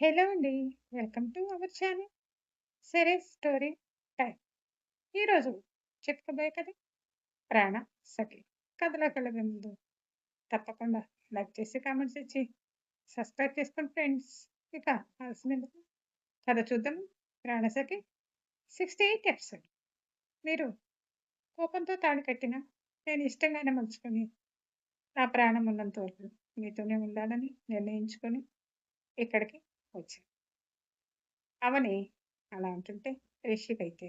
Hello అండి. Welcome to our channel series story time. ఈరోజు చెప్పుకోబోయే కథ ప్రాణ సఖి. కథలోకి వెళ్ళే ముందు తప్పకుండా లైక్ చేసి కామెంట్స్ ఇచ్చి సబ్స్క్రైబ్ చేసుకోండి ఫ్రెండ్స్. ఇక ఆలస్యమెందుకు కథ చూద్దాం. ప్రాణ సఖి 68 ఎపిసోడ్. మీరు కోపంతో తాళి కట్టినా నేను ఇష్టంగానే మలుచుకొని నా ప్రాణం ఉన్నంత వరకు మీతోనే ఉండాలని నిర్ణయించుకొని ఇక్కడికి వచ్చాను. అవని అలా అంటుంటే రిషికైతే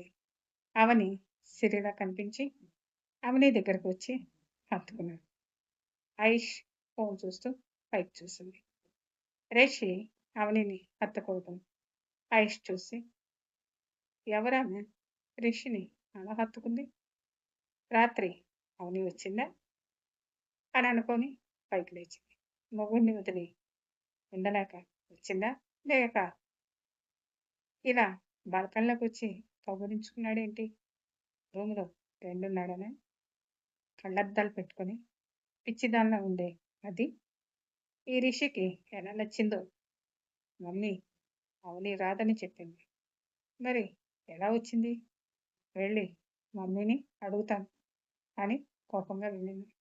అవని సిరిలా కనిపించి అవని దగ్గరకు వచ్చి హత్తుకున్నాడు. ఐష్ ఫోన్ చూస్తూ పైకి చూసింది. రిషి అవనిని హత్తుకోవడం ఐష్ చూసి ఎవరామె రిషిని అలా హత్తుకుంది, రాత్రి అవని వచ్చిందా అని అనుకొని పైకి లేచింది. మొగుడిని వదిలి ఉండలేక వచ్చిందా, లేక ఇలా బాల్కన్లోకి వచ్చి కబురించుకున్నాడేంటి, రూమ్లో రెండున్నాడనే కళ్ళద్దాలు పెట్టుకొని పిచ్చిదానిలా ఉండే అది ఈ రిషికి ఎలా నచ్చిందో. మమ్మీ అవని రాదని చెప్పింది, మరి ఎలా వచ్చింది, వెళ్ళి మమ్మీని అడుగుతాను అని కోపంగా వెళ్ళింది.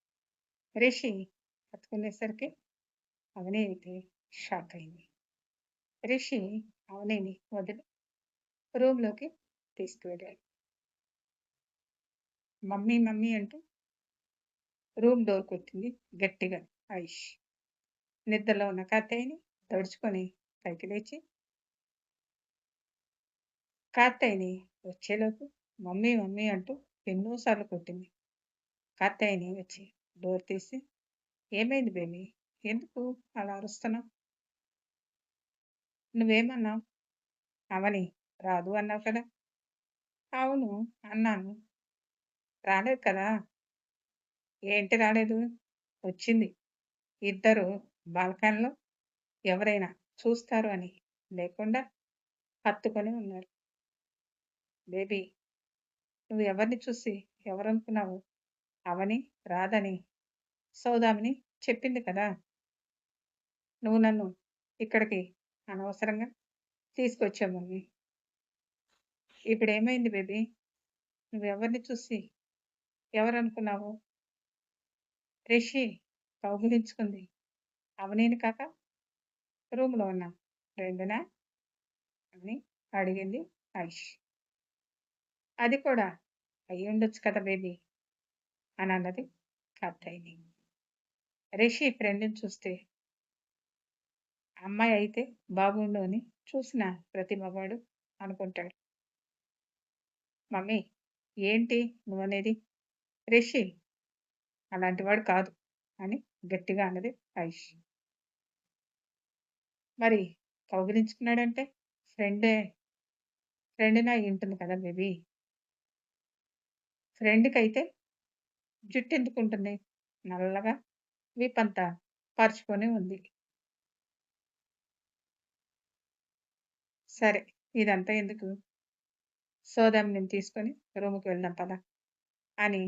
రిషి హత్తుకునేసరికి అవని అయితే షాక్ అయింది. రిషి అవనిని వదిలి రూమ్లోకి తీసుకువెళ్ళాడు. మమ్మీ మమ్మీ అంటూ రూమ్ డోర్ కొట్టింది గట్టిగా ఐష్. నిద్రలో ఉన్న కార్తయ్యని తడుచుకొని పైకి లేచి కార్తయ్యని వచ్చేలోపు మమ్మీ మమ్మీ అంటూ ఎన్నోసార్లు కొట్టింది. కార్తయ్యని వచ్చి డోర్ తీసి ఏమైంది బేబీ, ఎందుకు అలా అరుస్తున్నావు, నువ్వేమన్నావు, అవని రాదు అన్నావు కదా. అవును అన్నాను, రాలేదు కదా. ఏంటి రాలేదు, వచ్చింది. ఇద్దరు బాల్కన్లో ఎవరైనా చూస్తారు అని లేకుండా హత్తుకొని ఉన్నారు. బేబీ నువ్వు ఎవరిని చూసి ఎవరనుకున్నావు, అవని రాదని సౌదామిని చెప్పింది కదా. నువ్వు నన్ను ఇక్కడికి అనవసరంగా తీసుకొచ్చావు మమ్మీ. ఇప్పుడు ఏమైంది బేబీ, నువ్వు ఎవరిని చూసి ఎవరనుకున్నావు. రిషి కౌగిలించుకుంది అవనీని కాక రూమ్లో ఉన్న రెండునా అని అడిగింది ఐష్. అది కూడా అయ్యి ఉండొచ్చు కదా బేబీ అని అన్నది కార్తయ్యని. రిషి ఫ్రెండ్ని చూస్తే అమ్మాయి అయితే బాగుండు అని చూసిన ప్రతి మగాడు అనుకుంటాడు. మమ్మీ ఏంటి నువ్వనేది, రిషి అలాంటివాడు కాదు అని గట్టిగా అన్నది ఐష్. మరి కౌగిలించుకున్నాడంటే ఫ్రెండ్నే అయి ఉంటుంది కదా బేబీ. ఫ్రెండ్కి అయితే జుట్టు ఎందుకు ఉంటుంది, నల్లగా వీపంతా పరుచుకొని ఉంది. సరే ఇదంతా ఎందుకు, సోదామిని తీసుకొని రూమ్కి వెళ్దాం పద అని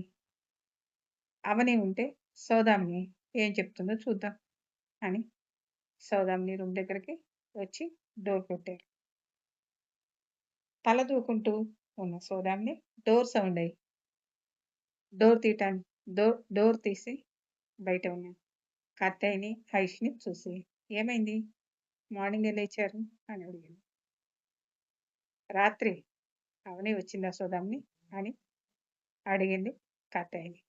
అవని ఉంటే సౌదామిని ఏం చెప్తుందో చూద్దాం అని సౌదామిని రూమ్ దగ్గరికి వచ్చి డోర్ కొట్టారు. తల దూకుంటూ ఉన్న సౌదామిని డోర్ సౌండ్ అయ్యి డోర్ తీయటానికి డోర్ తీసి బయట ఉన్న కార్తయ్యని ఐష్ని చూసి ఏమైంది, మార్నింగే లేచారు అని అడిగింది. రాత్రి అవని వచ్చిందా సౌదామిని అని అడిగింది కార్తయ్యని.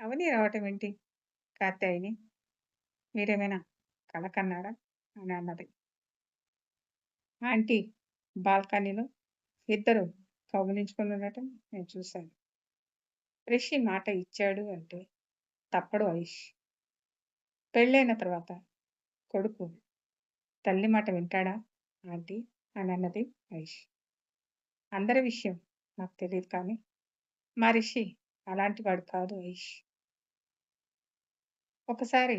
అవని రావటం ఏంటి, కార్తయ్యని మీరేమైనా కల కన్నారా అని అన్నది. ఆంటీ బాల్కనీలో ఇద్దరు కౌగిలించుకొని ఉండటం నేను చూశాను. రిషి మాట ఇచ్చాడు అంటే తప్పడు ఐష్. పెళ్ళైన తర్వాత కొడుకు తల్లి మాట వింటాడా ఆంటీ అని అన్నది ఐష్. అందరి విషయం నాకు తెలియదు కానీ మా రిషి అలాంటి వాడు కాదు ఐష్. ఒకసారి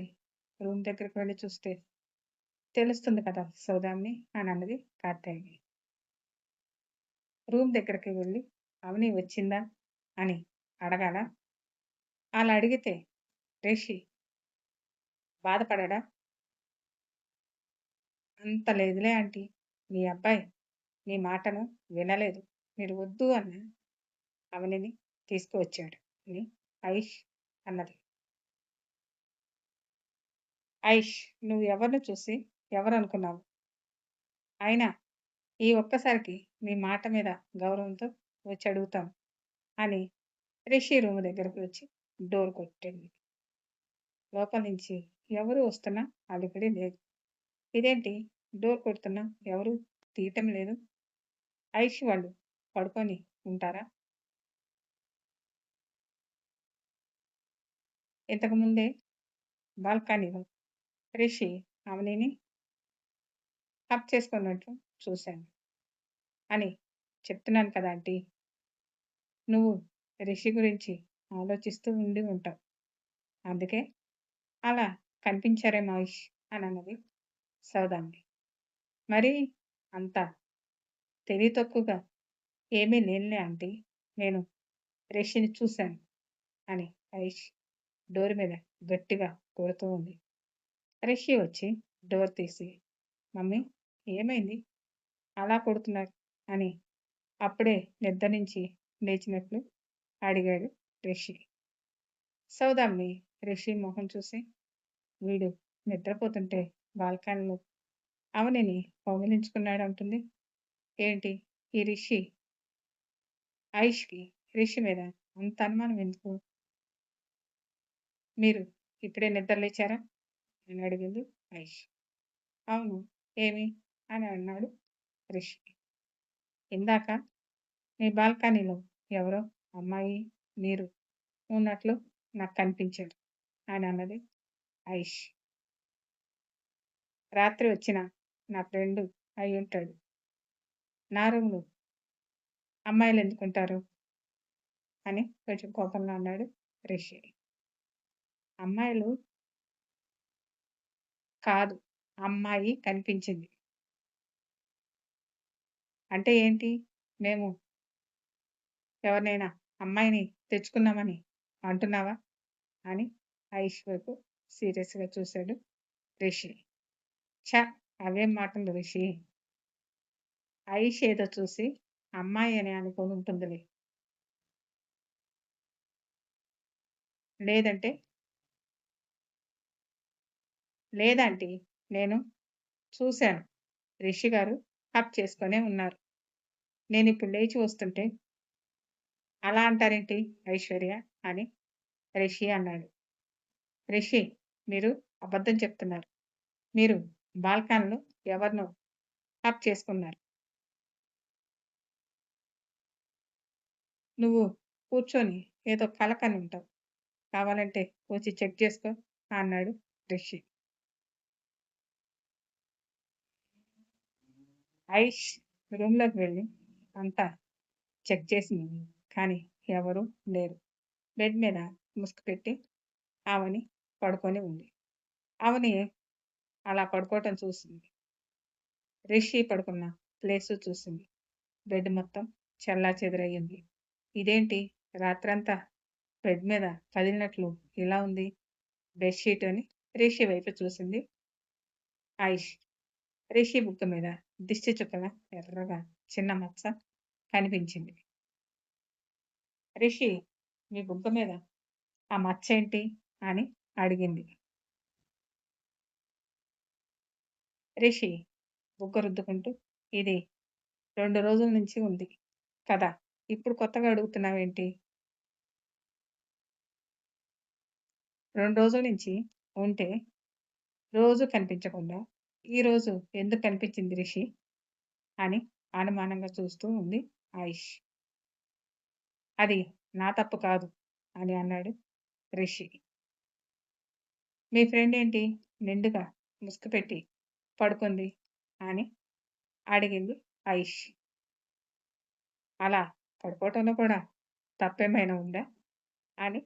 రూమ్ దగ్గరికి వెళ్ళి చూస్తే తెలుస్తుంది కదా సౌదామిని అని అన్నది కార్తయ్యని. రూమ్ దగ్గరికి వెళ్ళి అవని వచ్చిందా అని అడగాల, అలా అడిగితే రిషి బాధపడడా అంత లేదులే ఆంటీ. మీ అబ్బాయి మీ మాటను వినలేదు. మీరు వద్దు అన్న అవనిని తీసుకువచ్చాడు అని ఐష్ అన్నది. ఐష్ నువ్వు ఎవరిని చూసి ఎవరనుకున్నావు? అయినా ఈ ఒక్కసారికి మీ మాట మీద గౌరవంతో వచ్చి అడుగుతాను అని రిషి రూమ్ దగ్గరికి వచ్చి డోర్ కొట్టింది. లోపల నుంచి ఎవరు వస్తున్నా అలికిడి లేదు. ఇదేంటి డోర్ కొడుతున్నా ఎవరు తీయటం లేదు? ఐష్ వాళ్ళు పడుకొని ఉంటారా? ఇంతకుముందే బాల్కనీలో రిషి అవనిని హగ్ చేసుకున్నట్లు చూశాను అని చెప్తున్నాను కదా ఆంటీ. నువ్వు రిషి గురించి ఆలోచిస్తూ ఉండి ఉంటావు. అందుకే అలా కనిపించారేమో ఐష్ అని అన్నది సౌదామిని. మరీ అంత తెలివి తక్కువగా ఏమీ లేనులే ఆంటీ. నేను రిషిని చూశాను అని ఐష్ డోర్ మీద గట్టిగా కొడుతూ ఉంది. రిషి వచ్చి డోర్ తీసి మమ్మీ ఏమైంది అలా కొడుతున్నారు అని అప్పుడే నిద్ర నుంచి లేచినట్లు అడిగాడు రిషి. సౌదామిని రిషి మొహం చూసి వీడు నిద్రపోతుంటే బాల్కనీలో అవనిని కౌగిలించుకున్నాడంటుంది. ఏంటి ఈ రిషి ఐష్‌కి రిషి మీద అంత అనుమానం ఎందుకు? మీరు ఇప్పుడే నిద్ర లేచారా? అని అడిగింది ఐష్. అవును. ఏమి? అని అన్నాడు రిషి. ఇందాక మీ బాల్కనీలో ఎవరో అమ్మాయి, మీరు ఉన్నట్లు నాకు కనిపించారు అని అన్నది ఐష్. రాత్రి వచ్చిన నా ఫ్రెండు అయ్యుంటాడు. నా రూమ్‌లో అమ్మాయిలు ఎందుకుంటారు? అని కొంచెం కోపంగా అన్నాడు రిషి. అమ్మాయిలు కాదు. అమ్మాయి కనిపించింది. అంటే ఏంటి? మేము ఎవరినైనా అమ్మాయిని తెచ్చుకున్నామని అంటున్నావా? అని ఐష్ వైపు సీరియస్‌గా చూశాడు రిషి. ఛ! అవేం మాటలు రిషి. ఐష్ ఏదో చూసి అమ్మాయి అని అనుకోని ఉంటుందిలే. లేదంటే లేదాంటీ. నేను చూశాను. రిషి గారు హగ్ చేసుకొనే ఉన్నారు. నేనిప్పుడు లేచి వస్తుంటే అలా అంటారేంటి ఐశ్వర్య అని రిషి అన్నాడు. రిషి మీరు అబద్ధం చెప్తున్నారు. మీరు బాల్కనీలో ఎవరినో హగ్ చేసుకున్నారు. నువ్వు కూర్చొని ఏదో కల కని ఉంటావు. కావాలంటే వచ్చి చెక్ చేసుకో అన్నాడు రిషి. ఐష్ రూమ్‌లోకి వెళ్ళి అంతా చెక్ చేసింది. కానీ ఎవరూ లేరు. బెడ్ మీద ముసుగు పెట్టి ఆవని పడుకొని ఉంది. ఆవని అలా పడుకోవటం చూసింది. రిషి పడుకున్న ప్లేసు చూసింది. బెడ్ మొత్తం చెల్లాచెదురయ్యింది. ఇదేంటి రాత్రంతా బెడ్ మీద కదిలినట్లు ఇలా ఉంది బెడ్‌షీట్ అని రిషి వైపు చూసింది ఐష్. రిషి బుగ్గ మీద దిష్టి చుక్కల ఎర్రగా చిన్న మచ్చ కనిపించింది. రిషి మీ బుగ్గ మీద ఆ మచ్చేంటి అని అడిగింది. రిషి బుగ్గ రుద్దుకుంటూ ఇది 2 రోజుల నుంచి ఉంది కదా! ఇప్పుడు కొత్తగా అడుగుతున్నావేంటి? 2 రోజుల నుంచి ఉంటే రోజు కనిపించకుండా ఈరోజు ఎందుకు కనిపించింది రిషి? అని అనుమానంగా చూస్తూ ఉంది ఆయిష్. అది నా తప్పు కాదు అని అన్నాడు రిషి. మీ ఫ్రెండ్ ఏంటి నిండుగా ముసుగు పెట్టి పడుకుంది అని అడిగింది ఆయిష్. అలా పడుకోవటంలో కూడా తప్పేమైనా ఉందా? అని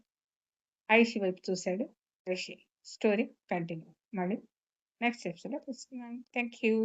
ఆయిష్ వైపు చూశాడు రిషి. Story continue. మళ్ళీ నెక్స్ట్ ఎపిసోడ్‌లో కలుసుకుందాం. Thank you.